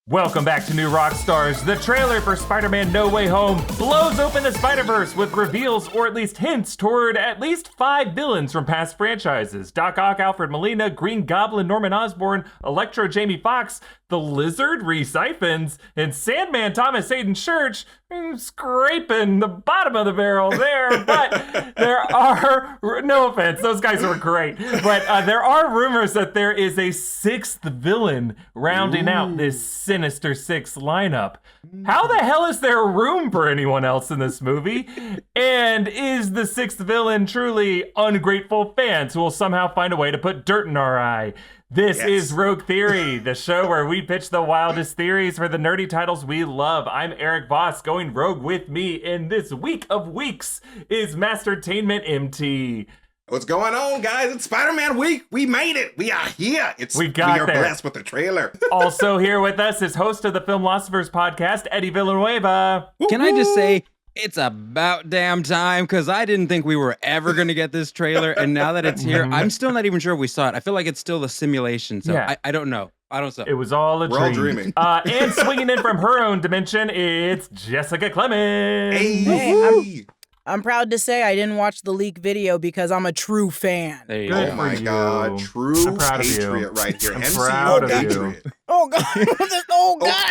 Welcome back to New Rockstars. The trailer for Spider-Man No Way Home blows open the Spider-Verse with reveals or at least hints toward at least 5 villains from past franchises. Doc Ock Alfred Molina, Green Goblin Norman Osborn, Electro Jamie Foxx, the Lizard Rhys Ifans, and Sandman Thomas Hayden Church scraping the bottom of the barrel there. But there are, no offense, those guys were great. But there are rumors that there is a 6th villain rounding out this Sinister Six lineup. How the hell is there room for anyone else in this movie? And is the 6th villain truly ungrateful fans who will somehow find a way to put dirt in our eye? This is Rogue Theory, the show where we pitch the wildest theories for the nerdy titles we love. I'm Erik Voss. Going rogue with me in this week of weeks is Mastertainment MT. What's going on, guys? It's Spider-Man week. We made it. We are here. We are blessed with the trailer. Also here with us is host of the Filmlosophers podcast, Eddie Villanueva. Can I just say, it's about damn time, because I didn't think we were ever going to get this trailer, and now that it's here, I'm still not even sure we saw it. I feel like it's still a simulation, so yeah. I don't know. I don't know. It was all a dream. We're all dreaming. And swinging in from her own dimension, it's Jessica Clemons. Hey, I'm proud to say I didn't watch the leak video because I'm a true fan. Oh my God, true patriot right here. I'm proud of you. Oh God,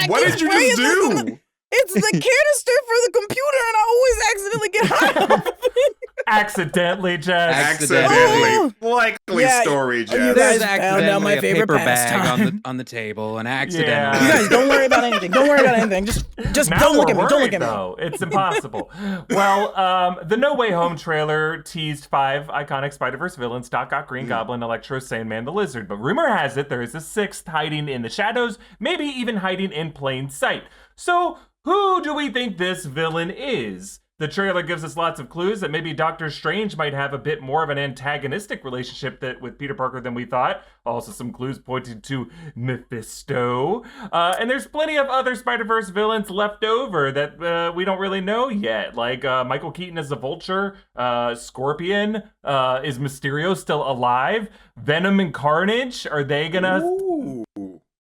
what did you just do? It's the canister for the computer, and I always accidentally get high off of it. Accidentally, Jess. Accidentally. Likely story, Jess. You guys found out my favorite paper pastime. bag on the table, and accidentally. Yeah. You guys don't worry about anything. Don't worry about anything. Just now don't look at me. Worried, Don't look at me. though. It's impossible. Well, the No Way Home trailer teased 5 iconic Spider-Verse villains: Doc Ock, Green Goblin, Electro, Sandman, the Lizard. But rumor has it there is a 6th hiding in the shadows, maybe even hiding in plain sight. So who do we think this villain is? The trailer gives us lots of clues that maybe Doctor Strange might have a bit more of an antagonistic relationship with Peter Parker than we thought. Also some clues pointing to Mephisto. And there's plenty of other Spider-Verse villains left over that we don't really know yet. Like Michael Keaton as the Vulture, Scorpion, is Mysterio still alive? Venom and Carnage, are they gonna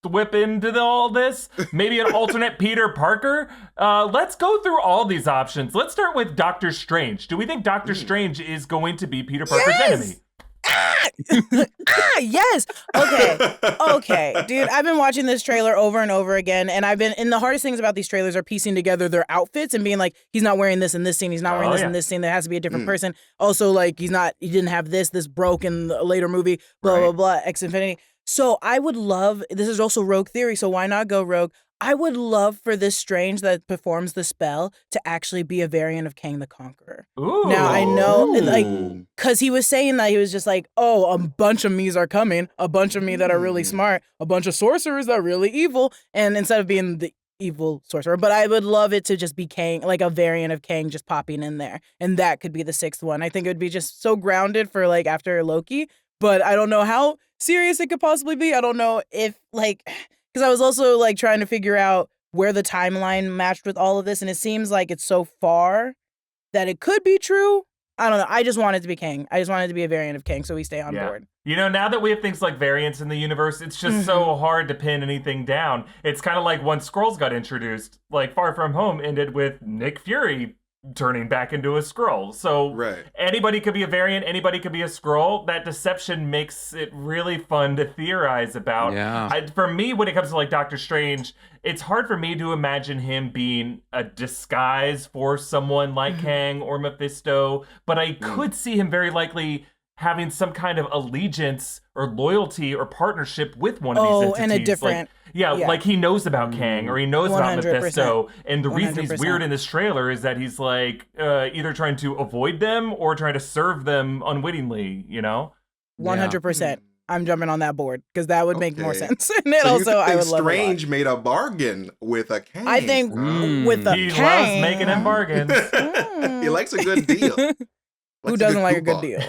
whip into all this? Maybe an alternate Peter Parker? Let's go through all these options. Let's start with Doctor Strange. Do we think Doctor Strange is going to be Peter Parker's enemy? Yes. Okay, dude, I've been watching this trailer over and over again, and the hardest things about these trailers are piecing together their outfits and being like, he's not wearing this in this scene, he's not wearing this in this scene, there has to be a different person. Also, like, he didn't have this broke in the later movie, blah, blah, X Infinity. So I would love, this is also Rogue Theory, so why not go rogue? I would love for this Strange that performs the spell to actually be a variant of Kang the Conqueror. Ooh. Now, I know, like, because he was saying that he was just like, oh, a bunch of me's are coming, a bunch of me that are really smart, a bunch of sorcerers that are really evil, and instead of being the evil sorcerer, but I would love it to just be Kang, like a variant of Kang just popping in there, and that could be the 6th one. I think it would be just so grounded for, like, after Loki, but I don't know how serious it could possibly be. I don't know if, like, because I was also, like, trying to figure out where the timeline matched with all of this, and it seems like it's so far that it could be true. I don't know. I just want it to be Kang. I just want it to be a variant of Kang, so we stay on board. You know, now that we have things like variants in the universe, it's just so hard to pin anything down. It's kind of like when Skrulls got introduced, like Far From Home ended with Nick Fury turning back into a Skrull. So anybody could be a variant, anybody could be a Skrull. That deception makes it really fun to theorize about. Yeah. For me, when it comes to like Doctor Strange, it's hard for me to imagine him being a disguise for someone like Kang or Mephisto, but I could see him very likely having some kind of allegiance or loyalty or partnership with one of these entities. And a different... Like he knows about Kang or he knows 100%. About Mephisto. And the reason 100%. he's weird in this trailer is that he's like either trying to avoid them or trying to serve them unwittingly, you know? 100%. I'm jumping on that board because that would make more sense. And so also, I would love Strange made a bargain with a Kang. I think with a he Kang... loves making them bargains. He likes a good deal. Who doesn't like a good deal?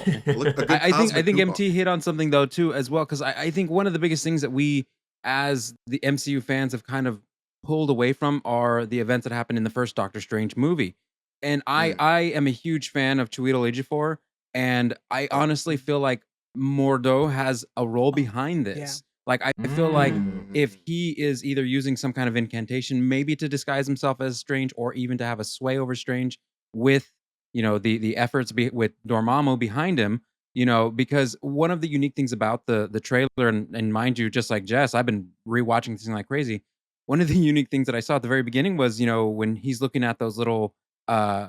I think MT hit on something though too as well, because I think one of the biggest things that we as the MCU fans have kind of pulled away from are the events that happened in the first Doctor Strange movie. And I am a huge fan of Chiwetel Ejiofor, and I honestly feel like Mordo has a role behind this. Like, I feel like if he is either using some kind of incantation, maybe to disguise himself as Strange, or even to have a sway over Strange with, the efforts with Dormammu behind him, because one of the unique things about the trailer, and mind you, just like Jess, I've been rewatching this thing like crazy. One of the unique things that I saw at the very beginning was, when he's looking at those little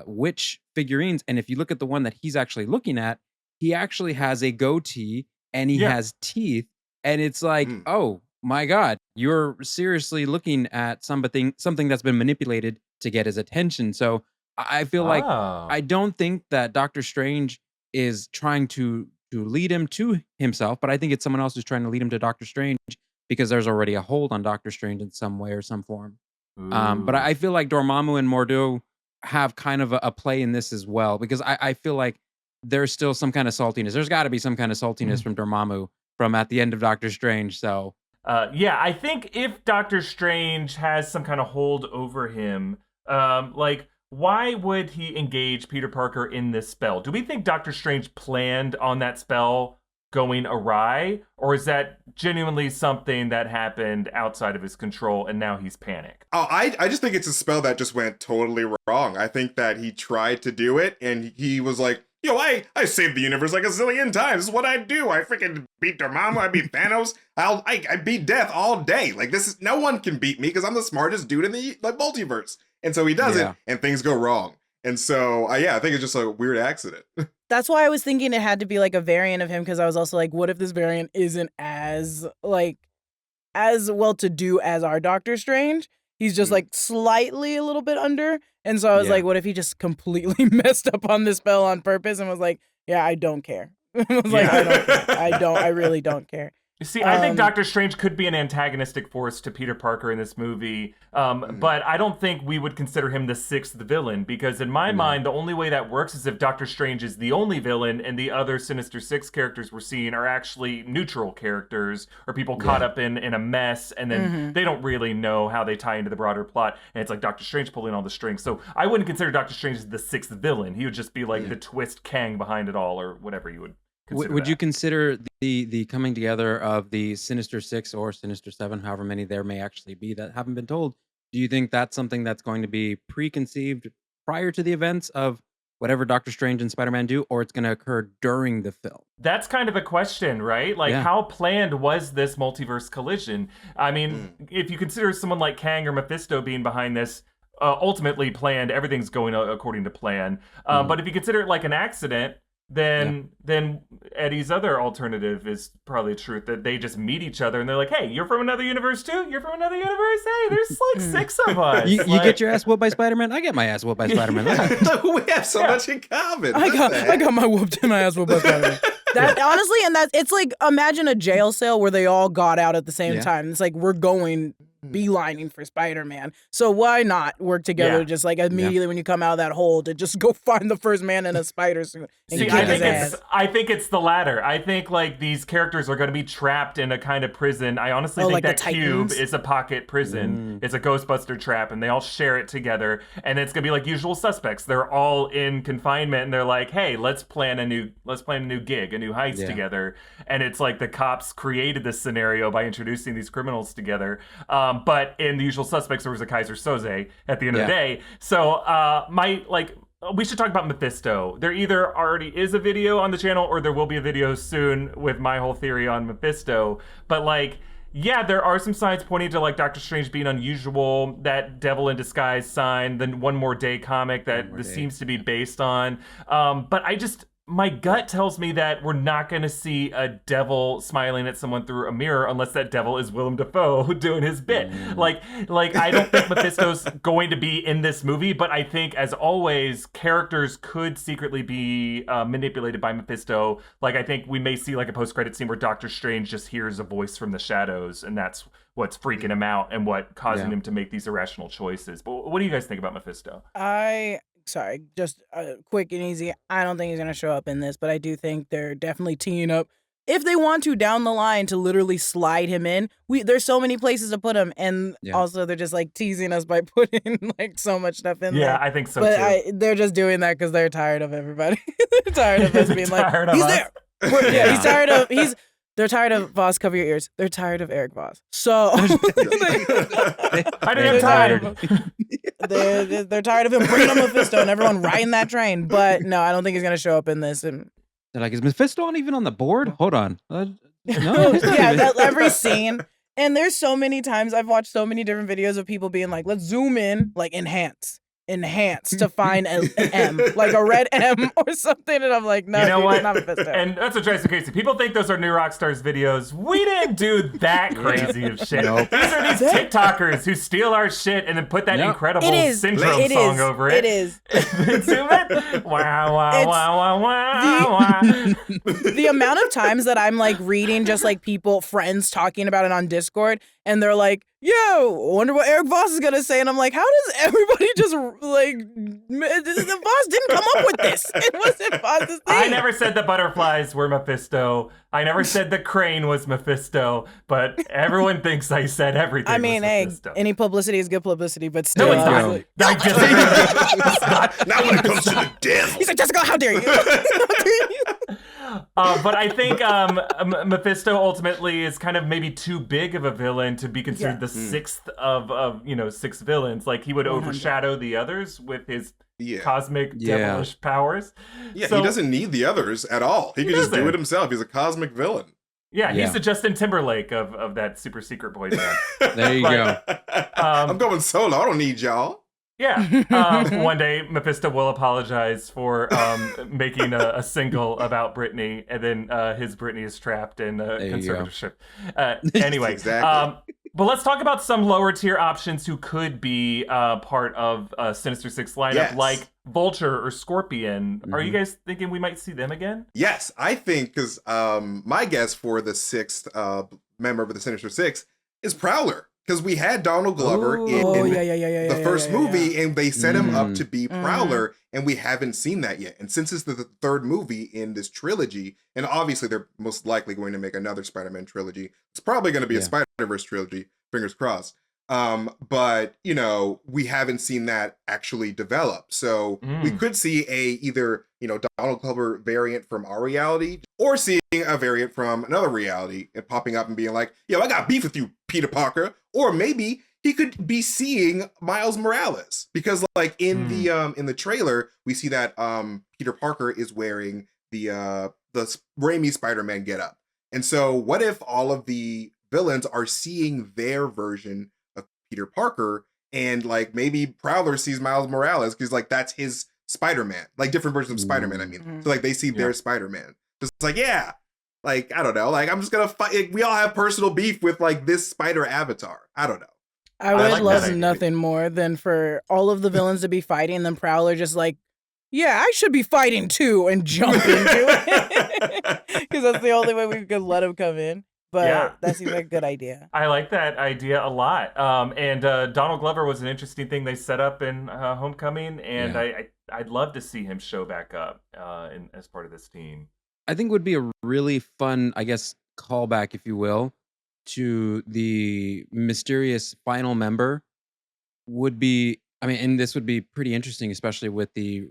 witch figurines, and if you look at the one that he's actually looking at, he actually has a goatee and he has teeth, and it's like, oh my God, you're seriously looking at something that's been manipulated to get his attention. So I feel like I don't think that Doctor Strange is trying to lead him to himself, but I think it's someone else who's trying to lead him to Doctor Strange, because there's already a hold on Doctor Strange in some way or some form. But I feel like Dormammu and Mordo have kind of a play in this as well, because I feel like there's still some kind of saltiness. There's got to be some kind of saltiness from Dormammu from at the end of Doctor Strange. So I think if Doctor Strange has some kind of hold over him, why would he engage Peter Parker in this spell? Do we think Doctor Strange planned on that spell going awry, or is that genuinely something that happened outside of his control and now he's panicked? Oh, I just think it's a spell that just went totally wrong. I think that he tried to do it and he was like, I saved the universe like a zillion times. This is what I do. I freaking beat Dormammu. I beat Thanos. I beat death all day. Like, no one can beat me because I'm the smartest dude in the multiverse. And so he does it, and things go wrong. And so, I think it's just a weird accident. That's why I was thinking it had to be like a variant of him, because I was also like, what if this variant isn't as well-to-do as our Doctor Strange? He's just like slightly a little bit under. And so I was like, what if he just completely messed up on this spell on purpose and was like, yeah, I don't care. I was like, I don't care. I really don't care. See, I think Doctor Strange could be an antagonistic force to Peter Parker in this movie, but I don't think we would consider him the sixth villain, because in my mind, the only way that works is if Doctor Strange is the only villain and the other Sinister Six characters we're seeing are actually neutral characters or people caught up in a mess, and then they don't really know how they tie into the broader plot, and it's like Doctor Strange pulling all the strings. So I wouldn't consider Doctor Strange as the sixth villain. He would just be like the twist Kang behind it all, or whatever you would. Would you consider the coming together of the Sinister Six or Sinister Seven, however many there may actually be that haven't been told? Do you think that's something that's going to be preconceived prior to the events of whatever Doctor Strange and Spider-Man do, or it's going to occur during the film? That's kind of a question, right? Like, how planned was this multiverse collision? I mean, if you consider someone like Kang or Mephisto being behind this, ultimately planned, everything's going according to plan. But if you consider it like an accident, then Eddie's other alternative is probably truth, that they just meet each other and they're like, hey, you're from another universe too? You're from another universe? Hey, there's like 6 of us. You get your ass whooped by Spider-Man? I get my ass whooped by Spider-Man. We have so much in common. I got my ass whooped by Spider-Man. That honestly, and it's like, imagine a jail cell where they all got out at the same time. It's like, we're going beelining for Spider-Man. So why not work together just like immediately when you come out of that hole to just go find the first man in a spider suit and See, I think it's the latter. I think like these characters are going to be trapped in a kind of prison. I honestly think like that cube is a pocket prison. It's a Ghostbuster trap, and they all share it together. And it's going to be like Usual Suspects. They're all in confinement, and they're like, hey, let's plan a new gig, a new heist together. And it's like the cops created this scenario by introducing these criminals together. But in The Usual Suspects, there was a Kaiser Soze at the end of the day. So we should talk about Mephisto. There either already is a video on the channel or there will be a video soon with my whole theory on Mephisto. But there are some signs pointing to like Doctor Strange being unusual, that Devil in Disguise sign, the One More Day comic that this seems to be based on. But my gut tells me that we're not going to see a devil smiling at someone through a mirror unless that devil is Willem Dafoe doing his bit. Like I don't think Mephisto's going to be in this movie, but I think, as always, characters could secretly be manipulated by Mephisto. Like, I think we may see like a post-credit scene where Doctor Strange just hears a voice from the shadows, and that's what's freaking him out and what causing him to make these irrational choices. But what do you guys think about Mephisto? Sorry, just quick and easy. I don't think he's going to show up in this, but I do think they're definitely teeing up, if they want to, down the line, to literally slide him in. There's so many places to put him, and also they're just like teasing us by putting like so much stuff in there. Yeah, I think so too. They're just doing that because they're tired of everybody. They're tired of us being like, he's there. He's tired of They're tired of Voss. Cover your ears. They're tired of Erik Voss. So I didn't have time. They're tired of him bringing up Mephisto and everyone riding that train. But no, I don't think he's gonna show up in this. They're like, is Mephisto even on the board? Hold on. No, yeah, every scene. And there's so many times I've watched so many different videos of people being like, let's zoom in, like enhance to find an M, like a red M or something. And I'm like, no, you know dude, what? it's not Mephisto. And that's what drives me crazy. People think those are new Rockstars videos. We didn't do that crazy of shit. Nope. These are these TikTokers who steal our shit and then put that incredible Syndrome song over it. It is. Zoom it. Wow, wow, wow, wow, wow. The amount of times that I'm like reading just like friends talking about it on Discord, and they're like, yo, wonder what Erik Voss is gonna say. And I'm like, how does everybody just like, Voss didn't come up with this. It wasn't Voss's thing. I never said the butterflies were Mephisto. I never said the crane was Mephisto, but everyone thinks I said everything. I mean, was hey, Mephisto. Any publicity is good publicity, but still. No, it's not. It's not. Not when it comes to the devil. He's like, Jessica, how dare you? How dare you? But I think Mephisto ultimately is kind of maybe too big of a villain to be considered the sixth of six villains. Like he would overshadow the others with his cosmic devilish powers. Yeah, so, he doesn't need the others at all. He can just do it himself. He's a cosmic villain. Yeah, he's the Justin Timberlake of that super secret boy band. There you go. I'm going solo. I don't need y'all. Yeah. One day, Mephisto will apologize for making a single about Britney, and then his Britney is trapped in conservatorship. Anyway, exactly. But let's talk about some lower tier options who could be part of Sinister Six lineup, like Vulture or Scorpion. Mm-hmm. Are you guys thinking we might see them again? Yes, I think, because my guess for the sixth member of the Sinister Six is Prowler. Because we had Donald Glover in the first movie, and they set him up to be Prowler, and we haven't seen that yet. And since it's the third movie in this trilogy, and obviously they're most likely going to make another Spider-Man trilogy, it's probably going to be a Spider-Verse trilogy, fingers crossed. But, we haven't seen that actually develop. So we could see either Donald Glover variant from our reality, or seeing a variant from another reality and popping up and being like, yo, I got beef with you, Peter Parker. Or maybe he could be seeing Miles Morales, because like in the trailer, we see that Peter Parker is wearing the Raimi Spider-Man getup. And so what if all of the villains are seeing their version of Peter Parker, and like maybe Prowler sees Miles Morales because like that's his Spider-Man, like different versions of Spider-Man, I mean. So like they see their Spider-Man. Just like, like, I don't know, like I'm just gonna fight. We all have personal beef with like this spider avatar. I don't know. I would love nothing more than for all of the villains to be fighting, and then Prowler just like, yeah, I should be fighting too, and jump into it. Because that's the only way we could let him come in. But that seems like a good idea. I like that idea a lot. And Donald Glover was an interesting thing they set up in Homecoming, and I'd love to see him show back up as part of this team. I think would be a really fun, I guess, callback, if you will, to the mysterious final member would be, I mean, and this would be pretty interesting, especially with the,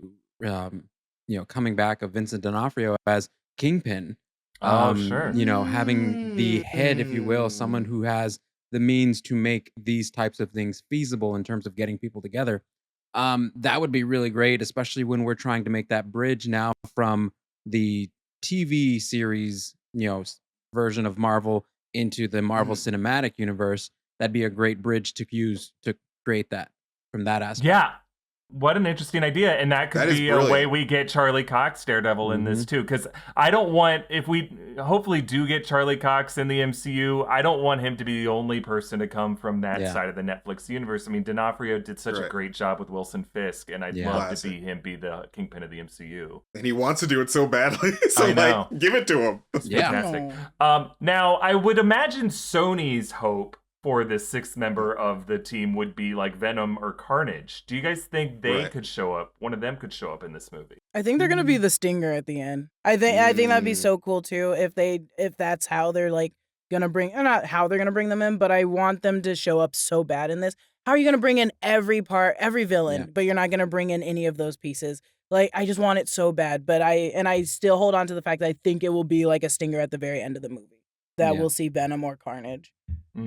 coming back of Vincent D'Onofrio as Kingpin. Sure. Having the head, if you will, someone who has the means to make these types of things feasible in terms of getting people together. That would be really great, especially when we're trying to make that bridge now from the TV series, version of Marvel into the Marvel Cinematic Universe. That'd be a great bridge to use to create that from that aspect. Yeah. What an interesting idea. And that could be a way we get Charlie Cox Daredevil in this too. Because I don't want, if we hopefully do get Charlie Cox in the MCU, I don't want him to be the only person to come from that side of the Netflix universe. I mean, D'Onofrio did such a great job with Wilson Fisk, and I'd love to see him be the Kingpin of the MCU. And he wants to do it so badly. So I know. like, give it to him. Fantastic. Now, I would imagine Sony's hope for the sixth member of the team would be like Venom or Carnage. Do you guys think they could show up? One of them could show up in this movie. I think they're gonna be the Stinger at the end. I think that'd be so cool too if that's how they're like gonna bring, or not how they're gonna bring them in, but I want them to show up so bad in this. How are you gonna bring in every villain, but you're not gonna bring in any of those pieces? Like, I just want it so bad, but I still hold on to the fact that I think it will be like a Stinger at the very end of the movie. that we'll see Venom or Carnage.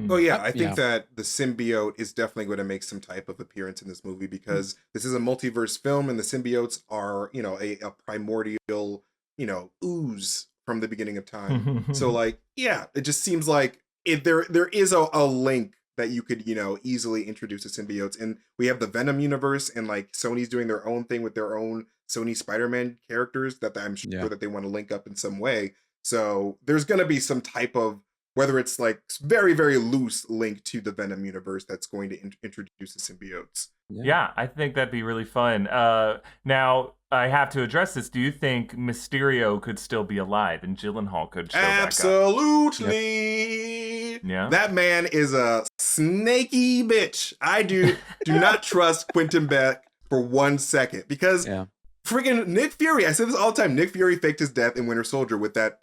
Oh yeah, I think that the symbiote is definitely going to make some type of appearance in this movie because this is a multiverse film and the symbiotes are, a primordial, ooze from the beginning of time. So like, yeah, it just seems like there is a link that you could, easily introduce the symbiotes. And we have the Venom universe and like Sony's doing their own thing with their own Sony Spider-Man characters that I'm sure that they want to link up in some way. So there's going to be some type of, whether it's like very, very loose link to the Venom universe that's going to introduce the symbiotes. Yeah, I think that'd be really fun. Now, I have to address this. Do you think Mysterio could still be alive and Gyllenhaal could show back up? Absolutely. Yeah. That man is a snaky bitch. I do not trust Quentin Beck for 1 second because freaking Nick Fury, I say this all the time, Nick Fury faked his death in Winter Soldier with that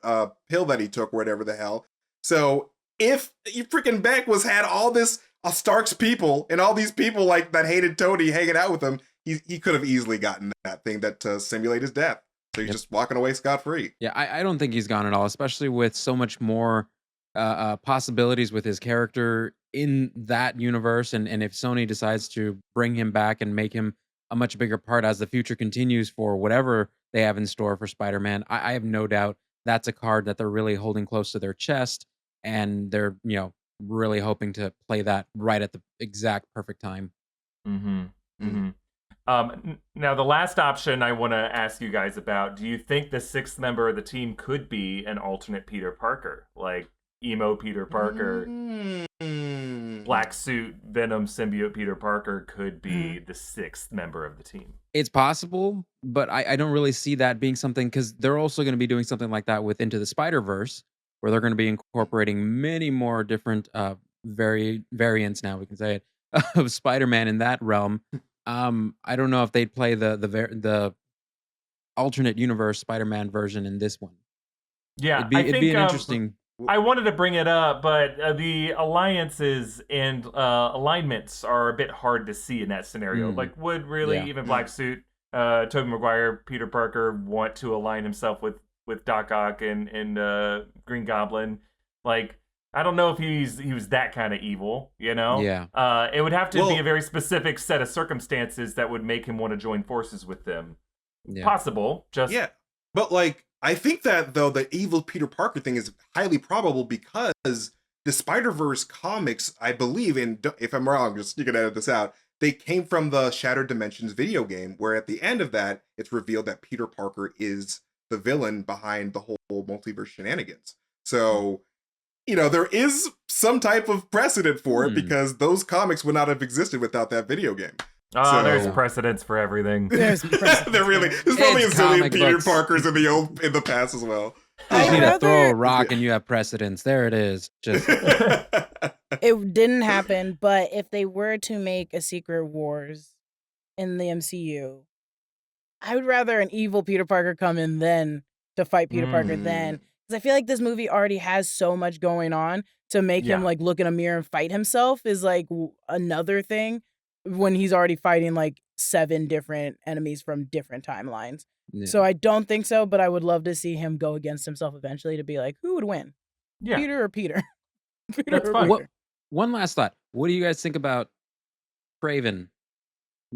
pill that he took or whatever the hell. So if you freaking Beck had all this Stark's people and all these people like that hated Tony hanging out with him, he could have easily gotten that thing that to simulate his death. So he's just walking away scot-free. Yeah, I don't think he's gone at all, especially with so much more possibilities with his character in that universe. And if Sony decides to bring him back and make him a much bigger part as the future continues for whatever they have in store for Spider-Man, I have no doubt that's a card that they're really holding close to their chest. And they're, really hoping to play that right at the exact perfect time. Now, the last option I want to ask you guys about, do you think the sixth member of the team could be an alternate Peter Parker? Like emo Peter Parker, black suit, Venom symbiote Peter Parker could be the sixth member of the team. It's possible, but I don't really see that being something, because they're also going to be doing something like that with Into the Spider-Verse, where they're going to be incorporating many more different variants, now we can say it, of Spider-Man in that realm. I don't know if they'd play the alternate universe Spider-Man version in this one. Yeah, it'd be an interesting. I wanted to bring it up, but the alliances and alignments are a bit hard to see in that scenario. Like, would really even Black Suit, Tobey Maguire, Peter Parker want to align himself with Doc Ock and Green Goblin? Like, I don't know if he was that kind of evil, Yeah. It would have to be a very specific set of circumstances that would make him want to join forces with them. Yeah. Possible, but like, I think that though the evil Peter Parker thing is highly probable because the Spider-Verse comics, I believe, and if I'm wrong, just you can edit this out, they came from the Shattered Dimensions video game, where at the end of that, it's revealed that Peter Parker is the villain behind the whole multiverse shenanigans. So, there is some type of precedent for it because those comics would not have existed without that video game. Oh, there's precedents for everything. There's There's probably a zillion Peter Parkers in the past as well. You just need to throw a rock and you have precedents. There it is. Just It didn't happen, but if they were to make a Secret Wars in the MCU, I would rather an evil Peter Parker come in then to fight Peter Parker then. Because I feel like this movie already has so much going on to make him like look in a mirror and fight himself is like another thing when he's already fighting like 7 different enemies from different timelines. Yeah. So I don't think so, but I would love to see him go against himself eventually to be like, who would win? Yeah. Peter or Peter? That's fine. One last thought. What do you guys think about Kraven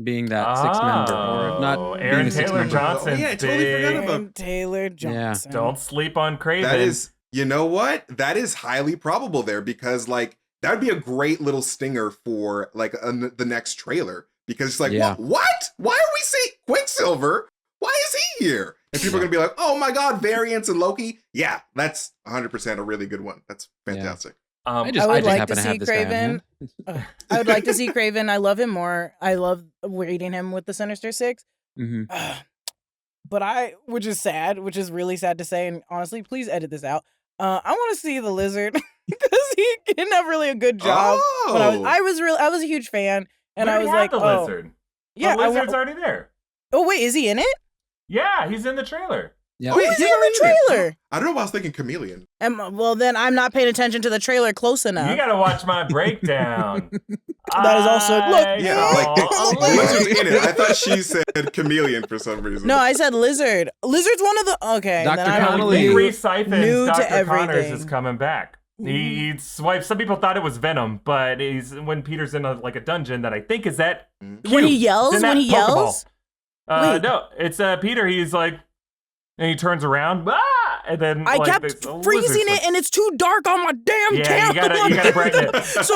being that sixth member? Or if not, Aaron Taylor Johnson. Oh, yeah, I totally forgot about Aaron Taylor Johnson. Don't sleep on Kraven. That is, you know what? That is highly probable there because like, that would be a great little stinger for like the next trailer because it's like, what? Why are we seeing Quicksilver? Why is he here? And people are going to be like, oh my God, variants and Loki. Yeah, that's 100% a really good one. That's fantastic. I would like to see Kraven. I would like to see Kraven. I love him more. I love reading him with the Sinister Six. But which is really sad to say. And honestly, please edit this out. I want to see the Lizard because he didn't have really a good job. But I was a huge fan, and I was like, the Lizard. Yeah, the Lizard's already there. Oh wait, is he in it? Yeah, he's in the trailer. Yeah. Oh, yeah, Who's he in the trailer? I don't know why I was thinking Chameleon. Well, then I'm not paying attention to the trailer close enough. You gotta watch my breakdown. That is also look. Yeah, like Lizard's in it. I thought she said Chameleon for some reason. No, I said Lizard. Lizard's one of the okay. Dr. then I Connolly. Rhys Ifans, New to Dr. Connors everything. is coming back. He swipes. Some people thought it was Venom, but he's when Peter's in a dungeon that I think is that. When he yells, It's in when that he Pokeball. yells. Wait. No, it's Peter. He's like, and he turns around, and then I like, kept this lizard freezing stuff. it, and it's too dark on my damn Yeah, camera. you gotta brighten it. So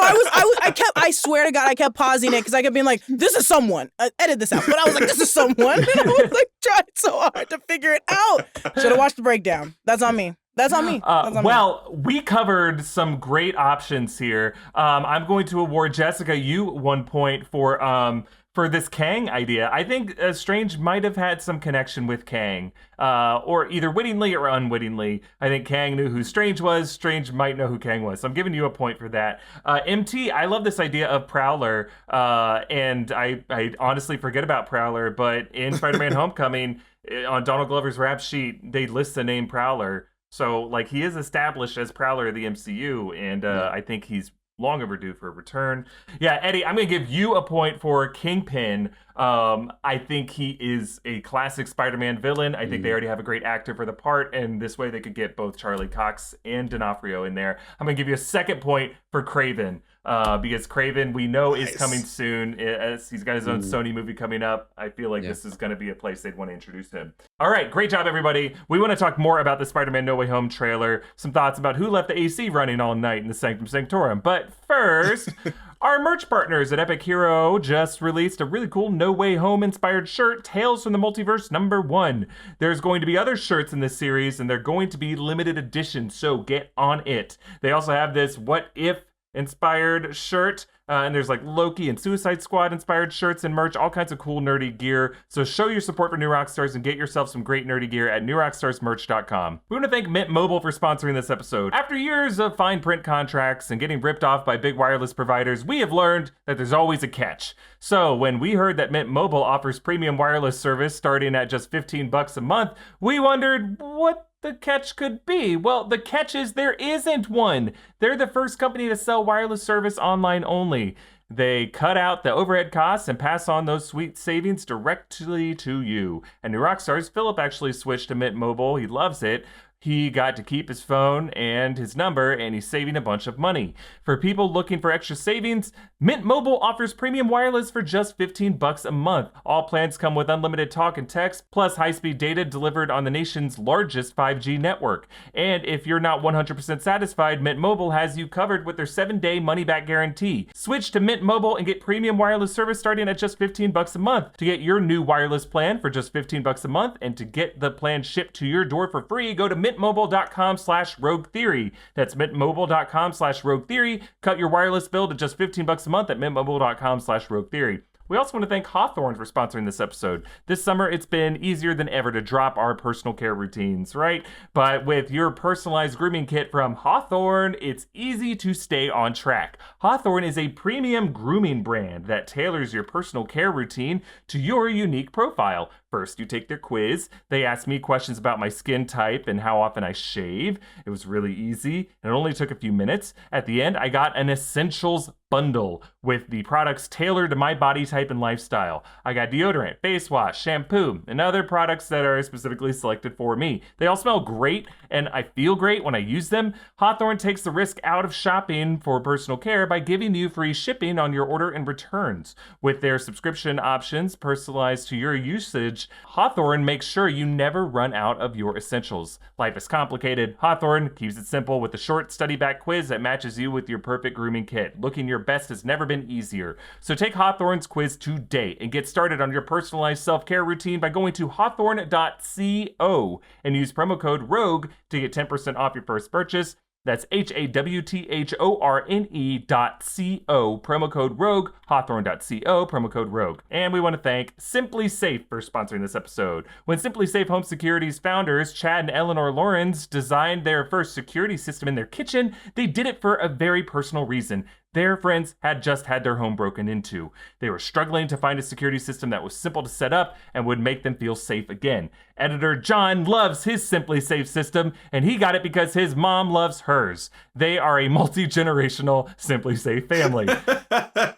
I swear to God, I kept pausing it because I kept being like, "This is someone." Edit this out, but I was like, "This is someone." And I was like trying so hard to figure it out. Should have watched the breakdown. That's on me. That's on me. That's on me. Well, we covered some great options here. I'm going to award Jessica you 1 point for this Kang idea. I think Strange might have had some connection with Kang, or either wittingly or unwittingly. I think Kang knew who Strange was. Strange might know who Kang was. So I'm giving you a point for that. MT, I love this idea of Prowler, and I honestly forget about Prowler, but in Spider-Man Homecoming, on Donald Glover's rap sheet, they list the name Prowler. So, like, he is established as Prowler of the MCU, and I think he's long overdue for a return. Yeah, Eddie, I'm going to give you a point for Kingpin. I think he is a classic Spider-Man villain. I think they already have a great actor for the part, and this way they could get both Charlie Cox and D'Onofrio in there. I'm going to give you a second point for Kraven. Because Kraven, we know, is coming soon. As he's got his own Sony movie coming up. I feel like this is going to be a place they'd want to introduce him. All right, great job, everybody. We want to talk more about the Spider-Man No Way Home trailer, some thoughts about who left the AC running all night in the Sanctum Sanctorum. But first, our merch partners at Epic Hero just released a really cool No Way Home inspired shirt, Tales from the Multiverse #1. There's going to be other shirts in this series, and they're going to be limited edition, so get on it. They also have this What If inspired shirt, and there's like Loki and Suicide Squad inspired shirts and merch, all kinds of cool nerdy gear. So show your support for New Rockstars and get yourself some great nerdy gear at newrockstarsmerch.com. We want to thank Mint Mobile for sponsoring this episode. After years of fine print contracts and getting ripped off by big wireless providers, we have learned that there's always a catch. So when we heard that Mint Mobile offers premium wireless service starting at just $15 a month, we wondered what the catch could be. Well, the catch is there isn't one. They're the first company to sell wireless service online only. They cut out the overhead costs and pass on those sweet savings directly to you. And New Rockstars, Philip actually switched to Mint Mobile. He loves it. He got to keep his phone and his number, and he's saving a bunch of money. For people looking for extra savings, Mint Mobile offers premium wireless for just $15 a month. All plans come with unlimited talk and text, plus high-speed data delivered on the nation's largest 5G network. And if you're not 100% satisfied, Mint Mobile has you covered with their 7-day money-back guarantee. Switch to Mint Mobile and get premium wireless service starting at just $15 a month. To get your new wireless plan for just $15 a month, and to get the plan shipped to your door for free, go to mintmobile.com/roguetheory. That's mintmobile.com/roguetheory. Cut your wireless bill to just $15 a month at mintmobile.com/roguetheory. We also want to thank Hawthorne for sponsoring this episode. This summer, it's been easier than ever to drop our personal care routines, right? But with your personalized grooming kit from Hawthorne, it's easy to stay on track. Hawthorne is a premium grooming brand that tailors your personal care routine to your unique profile. First, you take their quiz. They asked me questions about my skin type and how often I shave. It was really easy, and it only took a few minutes. At the end, I got an essentials bundle with the products tailored to my body type and lifestyle. I got deodorant, face wash, shampoo, and other products that are specifically selected for me. They all smell great, and I feel great when I use them. Hawthorne takes the risk out of shopping for personal care by giving you free shipping on your order and returns. With their subscription options personalized to your usage, Hawthorne makes sure you never run out of your essentials. Life is complicated. Hawthorne keeps it simple with a short study back quiz that matches you with your perfect grooming kit. Looking your best has never been easier. So take Hawthorne's quiz today and get started on your personalized self-care routine by going to hawthorne.co and use promo code ROGUE to get 10% off your first purchase. That's HAWTHORNE.co, promo code ROGUE, hawthorne.co, promo code ROGUE. And we want to thank Simply Safe for sponsoring this episode. When Simply Safe Home Security's founders, Chad and Eleanor Lawrence, designed their first security system in their kitchen, they did it for a very personal reason. Their friends had just had their home broken into. They were struggling to find a security system that was simple to set up and would make them feel safe again. Editor John loves his Simply Safe system, and he got it because his mom loves hers. They are a multi-generational Simply Safe family.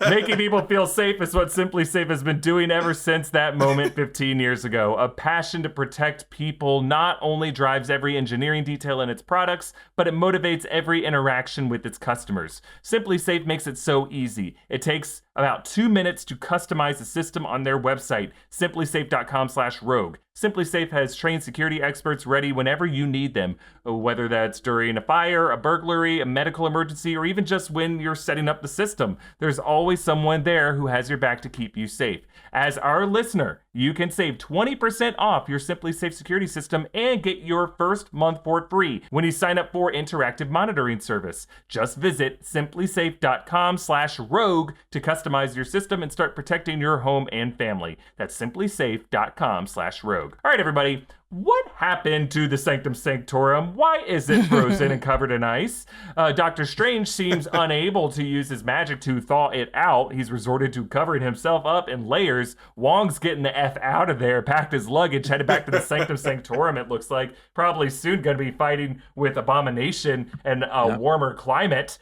Making people feel safe is what Simply Safe has been doing ever since that moment 15 years ago. A passion to protect people not only drives every engineering detail in its products, but it motivates every interaction with its customers. Simply Safe makes it so easy. It takes about 2 minutes to customize the system on their website, simplysafe.com/rogue. SimpliSafe has trained security experts ready whenever you need them, whether that's during a fire, a burglary, a medical emergency, or even just when you're setting up the system. There's always someone there who has your back to keep you safe. As our listener, you can save 20% off your SimpliSafe security system and get your first month for free when you sign up for interactive monitoring service. Just visit simplysafe.com/rogue to customize your system and start protecting your home and family. That's simplysafe.com/rogue. All right, everybody. What happened to the Sanctum Sanctorum? Why is it frozen and covered in ice? Doctor Strange seems unable to use his magic to thaw it out. He's resorted to covering himself up in layers. Wong's getting the F out of there, packed his luggage, headed back to the Sanctum Sanctorum, it looks like. Probably soon going to be fighting with Abomination and a warmer climate.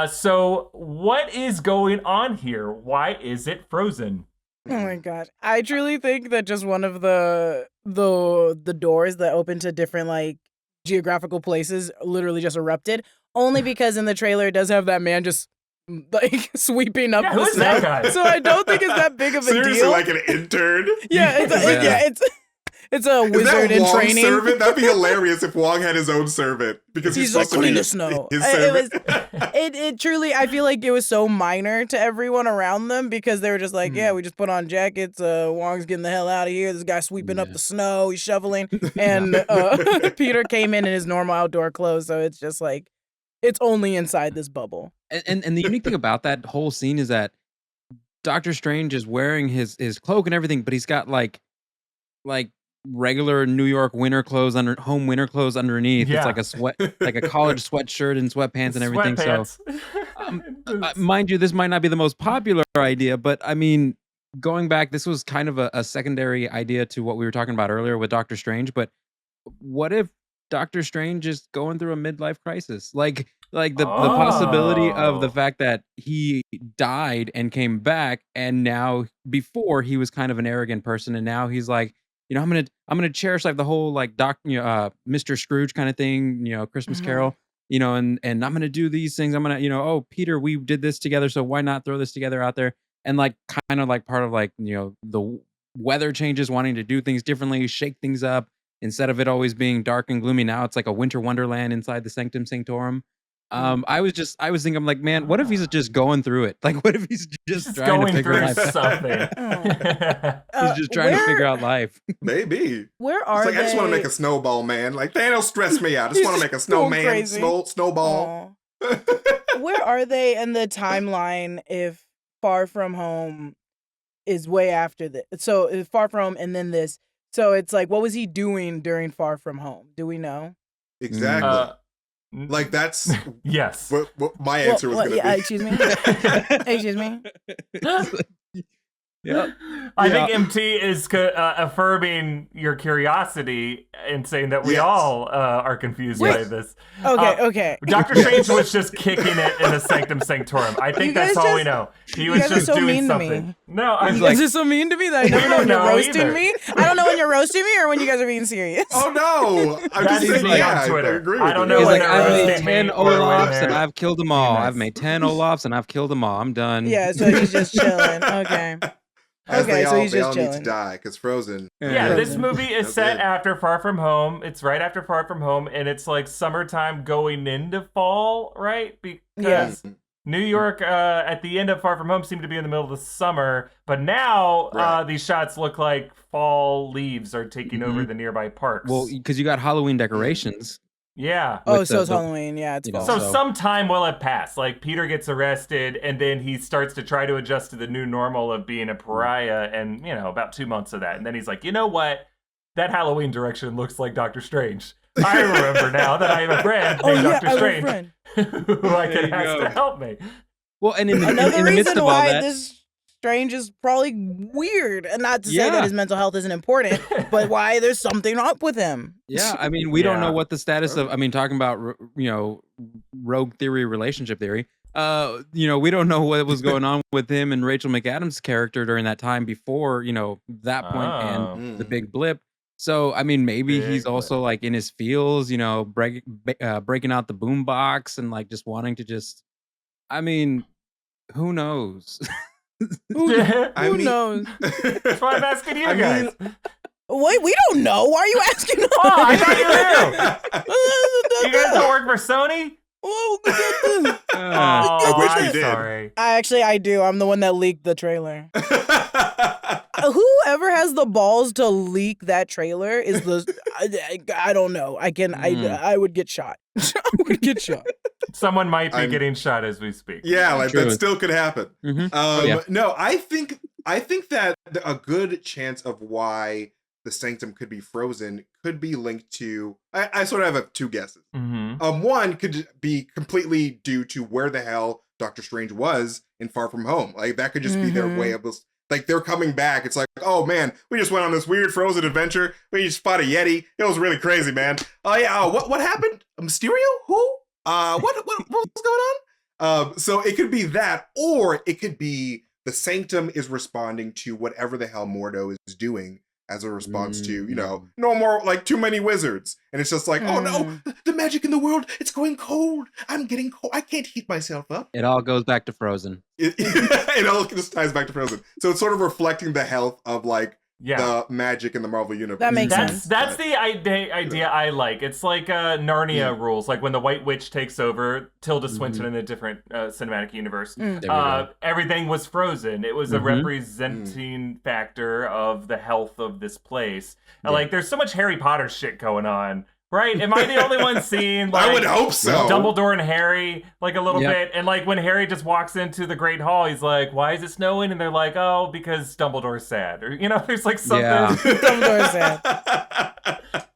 So what is going on here? Why is it frozen? Oh my god. I truly think that just one of the doors that open to different like geographical places literally just erupted. Only because in the trailer it does have that man just like sweeping up the who's snow. that guy? So I don't think it's that big of a Seriously, deal. like an intern? Yeah, it's a Is wizard that in Wong's training. servant? That'd be hilarious if Wong had his own servant because He's like supposed to be clean the snow. his It servant. it truly, I feel like it was so minor to everyone around them because they were just like, yeah, we just put on jackets. Wong's getting the hell out of here. This guy sweeping up the snow. He's shoveling, and Peter came in his normal outdoor clothes. So it's just like it's only inside this bubble. And the unique thing about that whole scene is that Doctor Strange is wearing his cloak and everything, but he's got like regular New York winter clothes home winter clothes underneath. Yeah. It's like like a collared sweatshirt and sweatpants and everything. Sweatpants. So, mind you, this might not be the most popular idea, but I mean, going back, this was kind of a secondary idea to what we were talking about earlier with Doctor Strange. But what if Doctor Strange is going through a midlife crisis? Like the possibility of the fact that he died and came back, and now before he was kind of an arrogant person, and now he's like, I'm gonna cherish like the whole like Mr. Scrooge kind of thing, Christmas Carol, and I'm gonna do these things. I'm gonna, oh, Peter, we did this together, so why not throw this together out there? And like kind of like part of like the weather changes, wanting to do things differently, shake things up instead of it always being dark and gloomy. Now it's like a winter wonderland inside the Sanctum Sanctorum. I was thinking, I'm like, man, what if he's just going through it? Like, what if he's just trying to figure out something? He's just trying to figure out life. Maybe. Where are it's like, they? I just want to make a snowball, man. Like, Thanos stressed me out. I just want to make a snowman, snowball. Where are they in the timeline if Far From Home is way after this? So Far From Home and then this. So it's like, what was he doing during Far From Home? Do we know? Exactly. Like that's yes. What my answer was going to be. Excuse me. Excuse me. Yeah. I think MT is affirming your curiosity and saying that we all are confused by this. Okay. Dr. Strange was just kicking it in the Sanctum Sanctorum. I think that's all we know. He was just doing something. No, I'm like, is this so mean to me that I never know when you're roasting me? I don't know when you're roasting me or when you guys are being serious. Oh no! I'm that's just saying, on Twitter. I agree. I don't know. He's when like, I've made 10 Olafs and I've killed them all. I've made 10 Olafs and I've killed them all. I'm done. Yeah, so he's just chilling. Okay. So he's just chilling. Need to die because Frozen. Yeah, this movie is set after Far From Home. It's right after Far From Home, and it's like summertime going into fall, right? Because New York at the end of Far From Home seemed to be in the middle of the summer, but now these shots look like fall leaves are taking over the nearby parks. Well, because you got Halloween decorations. Yeah. Oh, so it's Halloween. Yeah, it's fall. So some time will have passed. Like, Peter gets arrested, and then he starts to try to adjust to the new normal of being a pariah, and, about 2 months of that. And then he's like, you know what? That Halloween direction looks like Doctor Strange. I remember now that I have a friend named Doctor Strange who I can ask to help me. Well, and in the Another midst reason of all why that, this Strange is probably weird, and not to say that his mental health isn't important, but why there's something up with him. Yeah, I mean, we don't know what the status of. I mean, talking about rogue theory, relationship theory. We don't know what was going on with him and Rachel McAdams' character during that time before that point and the big blip. So I mean, maybe he's also like in his feels, breaking out the boombox and like just wanting to just. I mean, who knows? Who knows? That's why I'm asking you guys. Wait, we don't know. Why are you asking us? Oh, I thought you knew. You guys don't work for Sony? I wish we did. Sorry. I do. I'm the one that leaked the trailer. Whoever has the balls to leak that trailer is I don't know. I would get shot. I would get shot. Someone might be getting shot as we speak. Yeah, like that still could happen. Mm-hmm. No, I think that a good chance of why the Sanctum could be frozen could be linked to. I sort of have two guesses. Mm-hmm. One could be completely due to where the hell Doctor Strange was in Far From Home. Like that could just be their way of like they're coming back. It's like, oh man, we just went on this weird frozen adventure. We just fought a Yeti. It was really crazy, man. Oh yeah, what happened? Mysterio? Who? What was going on? So it could be that, or it could be the Sanctum is responding to whatever the hell Mordo is doing as a response to, no more, like, too many wizards. And it's just like, oh no, the magic in the world, it's going cold. I'm getting cold. I can't heat myself up. It all goes back to Frozen. It all just ties back to Frozen. So it's sort of reflecting the health of, like, the magic in the Marvel universe. That makes sense. That's the idea I like. It's like Narnia rules. Like when the White Witch takes over, Tilda Swinton in a different cinematic universe. Everything was frozen. It was a representing factor of the health of this place. Like there's so much Harry Potter shit going on. Right? Am I the only one seeing like I would hope so. Dumbledore and Harry like a little bit? And like when Harry just walks into the Great Hall, he's like, why is it snowing? And they're like, oh, because Dumbledore's sad. Or there's like something. Dumbledore's sad.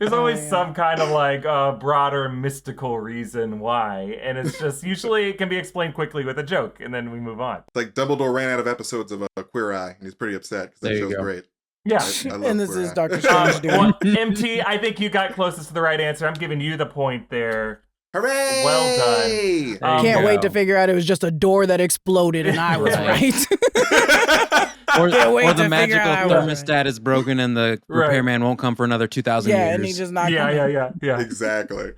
There's always some kind of like broader mystical reason why. And it's just usually it can be explained quickly with a joke and then we move on. It's like Dumbledore ran out of episodes of Queer Eye and he's pretty upset because that show's great. Yeah. And this is Doctor Strange doing. Well, MT, I think you got closest to the right answer. I'm giving you the point there. Hooray! Well done. Can't wait to figure out it was just a door that exploded and I was right. Or the magical thermostat is broken and the repairman won't come for another 2,000 years. Yeah, and he just knocked Yeah. Exactly.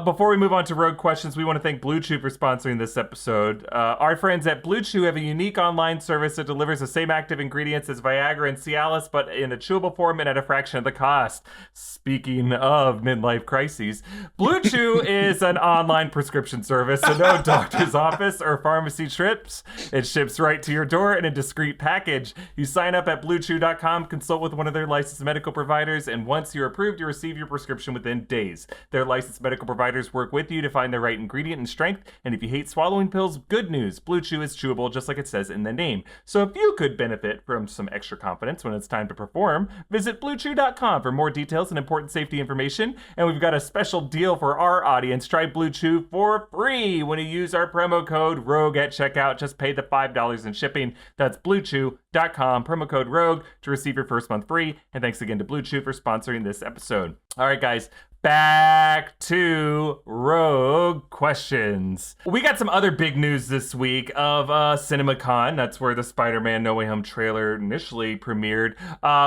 Before we move on to Rogue Questions, we want to thank Blue Chew for sponsoring this episode. Our friends at Blue Chew have a unique online service that delivers the same active ingredients as Viagra and Cialis, but in a chewable form and at a fraction of the cost. Speaking of midlife crises, Blue Chew is an online prescription service, so no doctor's office or pharmacy trips. It ships right to your door in a discreet package. You sign up at bluechew.com, consult with one of their licensed medical providers, and once you're approved, you receive your prescription within days. Their licensed medical providers work with you to find the right ingredient and strength, and if you hate swallowing pills, good news. Blue Chew is chewable just like it says in the name. So if you could benefit from some extra confidence when it's time to perform, visit bluechew.com for more details and important safety information. And we've got a special deal for our audience. Try Blue Chew for free when you use our promo code ROGUE at checkout. Just pay the $5 in shipping. That's bluechew.com, promo code ROGUE to receive your first month free. And thanks again to Blue Chew for sponsoring this episode. All right, guys. Back to Rogue Questions. We got some other big news this week of CinemaCon. That's where the Spider-Man No Way Home trailer initially premiered.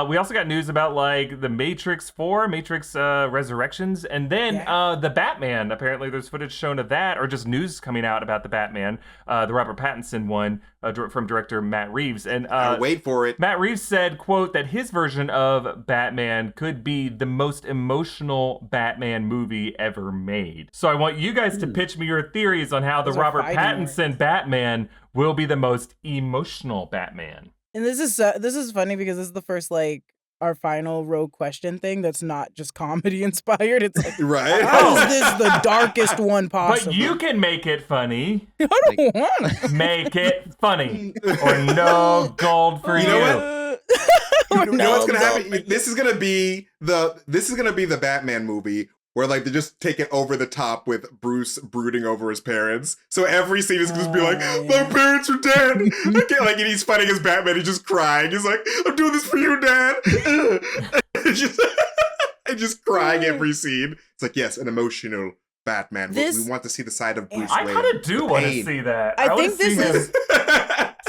We also got news about like the Matrix 4, Matrix Resurrections, and then the Batman. Apparently there's footage shown of that, or just news coming out about the Batman, the Robert Pattinson one from director Matt Reeves. And wait for it. Matt Reeves said, quote, that his version of Batman could be the most emotional Batman movie ever made. So I want you guys to pitch me your theories on how the Robert Pattinson Batman will be the most emotional Batman. And this is funny because this is the first like our final Rogue Question thing that's not just comedy inspired. It's like, right? How is this the darkest one possible? But you can make it funny. I don't want to. Make it funny, or no gold for you. You know what? You know what's gonna happen? This is gonna be the Batman movie where like they just take it over the top with Bruce brooding over his parents. So every scene is just be like, my parents are dead. I can't, like, and he's fighting his Batman. He's just crying. He's like, I'm doing this for you, Dad. just crying every scene. It's like, yes, an emotional Batman. We want to see the side of Bruce Wayne. I kind of do want to see that. I think this is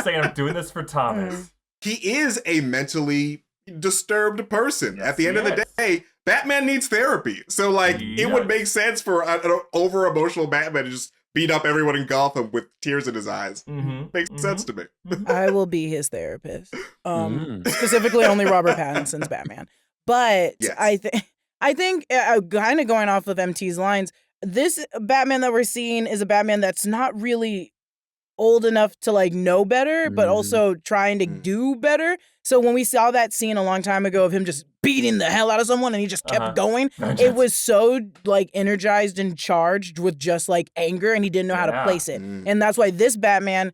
saying I'm doing this for Thomas. He is a mentally disturbed person. At the end of the day, Batman needs therapy. So, like, it would make sense for an over-emotional Batman to just beat up everyone in Gotham with tears in his eyes. Makes sense to me. I will be his therapist. Specifically, only Robert Pattinson's Batman. But yes. I think kind of going off of MT's lines, this Batman that we're seeing is a Batman that's not really old enough to like know better, but also trying to do better. So when we saw that scene a long time ago of him just beating the hell out of someone and he just kept going, it was so like energized and charged with just like anger, and he didn't know how to place it. And that's why this Batman,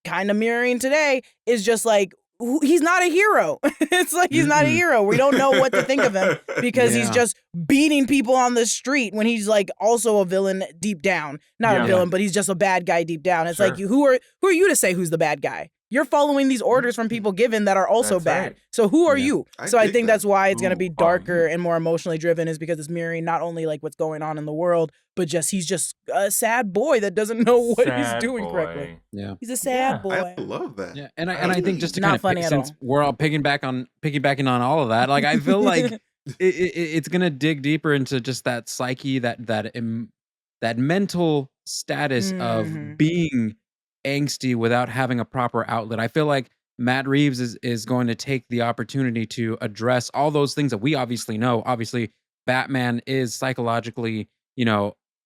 kind of mirroring today, is just like, he's not a hero. It's like he's not a hero. We don't know what to think of him because he's just beating people on the street when he's like also a villain deep down. Not a villain, but he's just a bad guy deep down. It's like, who are you to say who's the bad guy? You're following these orders from people given that are also bad. Right. So who are you? I think that's why it's going to be darker and more emotionally driven, is because it's mirroring not only like what's going on in the world, but just he's just a sad boy that doesn't know what he's doing correctly. Yeah. He's a sad boy. I love that. Yeah. And I think just to kind of since we're all piggybacking on all of that, like I feel like it's going to dig deeper into just that psyche, that mental status of being angsty without having a proper outlet. I feel like Matt Reeves is going to take the opportunity to address all those things that we obviously know. Obviously, Batman is psychologically,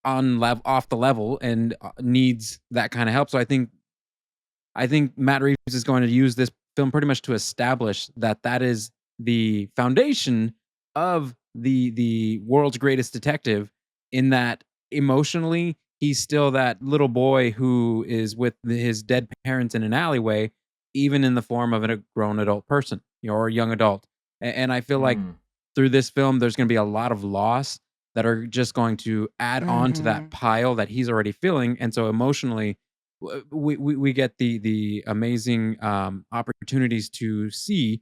off the level and needs that kind of help. So I think Matt Reeves is going to use this film pretty much to establish that is the foundation of the world's greatest detective, in that emotionally he's still that little boy who is with his dead parents in an alleyway, even in the form of a grown adult person, or a young adult. And I feel like through this film, there's going to be a lot of loss that are just going to add on to that pile that he's already feeling. And so emotionally, we get the amazing opportunities to see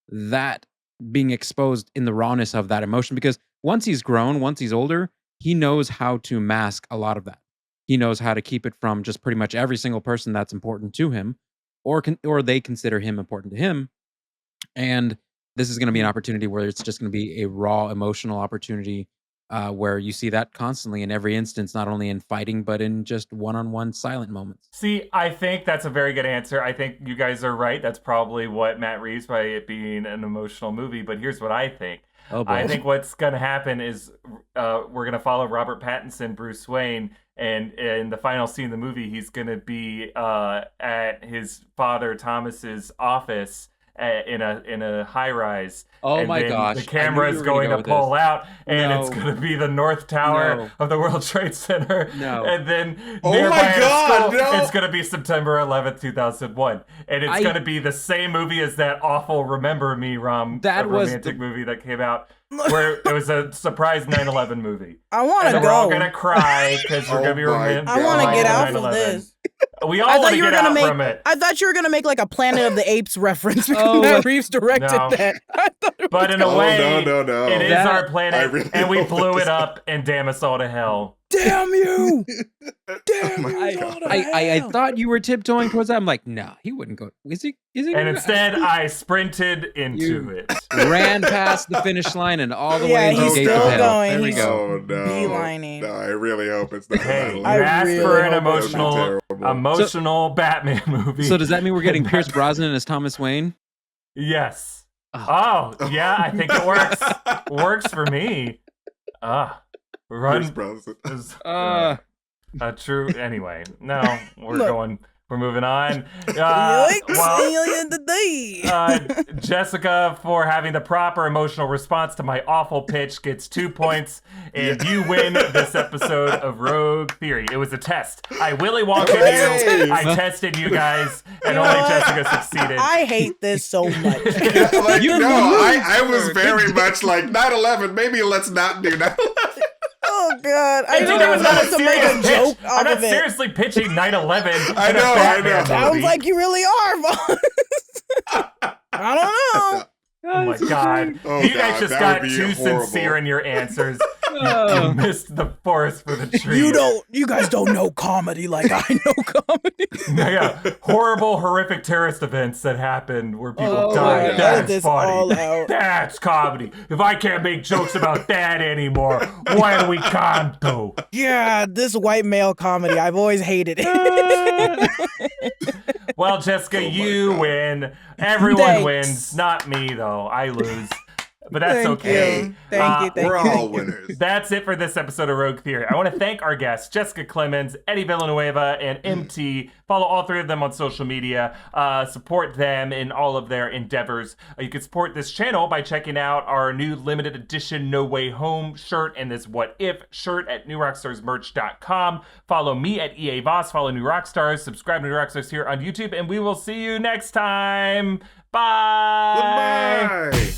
that being exposed in the rawness of that emotion. Because once he's grown, once he's older, he knows how to mask a lot of that. He knows how to keep it from just pretty much every single person that's important to him, or they consider him important to him. And this is going to be an opportunity where it's just going to be a raw emotional opportunity, where you see that constantly in every instance, not only in fighting, but in just one-on-one silent moments. See, I think that's a very good answer. I think you guys are right. That's probably what Matt Reeves, by it being an emotional movie. But here's what I think. I think what's going to happen is we're going to follow Robert Pattinson, Bruce Wayne, and in the final scene of the movie, he's going to be at his father Thomas's office in a high rise. Oh my gosh! The camera is going to pull out, and it's going to be the North Tower of the World Trade Center. And then it's going to be September 11th, 2001, and it's going to be the same movie as that awful "Remember Me" romantic movie that came out, where it was a surprise 9/11 movie. I want to go. We're all going to cry because we're going to be romantic. I want to get out of this. We all want to get out from it. I thought you were going to make like a Planet of the Apes reference because Matt Reeves directed that. But in a way, it is our planet, and we blew it up, and damn us all to hell. Damn you! Damn you! I thought you were tiptoeing towards that. I'm like, no, he wouldn't go. Is he? And instead, I sprinted into it. Ran past the finish line and all the way into the gate of hell. Going. There we go. Oh, no. Beelining. No, I really hope it's not. Hey, you asked for an emotional Batman movie. So does that mean we're getting Pierce Brosnan as Thomas Wayne? Yes. Oh, yeah, I think it works. Works for me. Run. True. Anyway, no, we're moving on. Jessica, for having the proper emotional response to my awful pitch, gets 2 points, and you win this episode of Rogue Theory. It was a test. I Willy Wonka you. I tested you guys, and only Jessica succeeded. I hate this so much. I was very much like 9/11. Maybe let's not do 9/11. God. I Dude, don't that was know not what to make a serious joke pitch. I'm out not of it. seriously pitching 9/11. I know. Sounds like you really are, Voss. I don't know. Oh my God. Oh, You guys God, just that got would be too horrible. sincere in your answers. You missed the forest for the trees. You guys don't know comedy like I know comedy. Yeah, horrible, horrific terrorist events that happened where people Oh died. my God. That's This funny. all out. That's comedy. If I can't make jokes about that anymore, what are we canto? Yeah, this white male comedy. I've always hated it. Well, Jessica, you win. Everyone Thanks. wins. Not me, though. I lose. But that's Thank okay. you. Thank you. We're all winners. That's it for this episode of Rogue Theory. I want to thank our guests, Jessica Clemons, Eddie Villanueva, and MT. Follow all three of them on social media. Support them in all of their endeavors. You can support this channel by checking out our new limited edition No Way Home shirt and this What If shirt at newrockstarsmerch.com. Follow me at EA Voss. Follow New Rockstars. Subscribe to New Rockstars here on YouTube. And we will see you next time. Bye. Goodbye.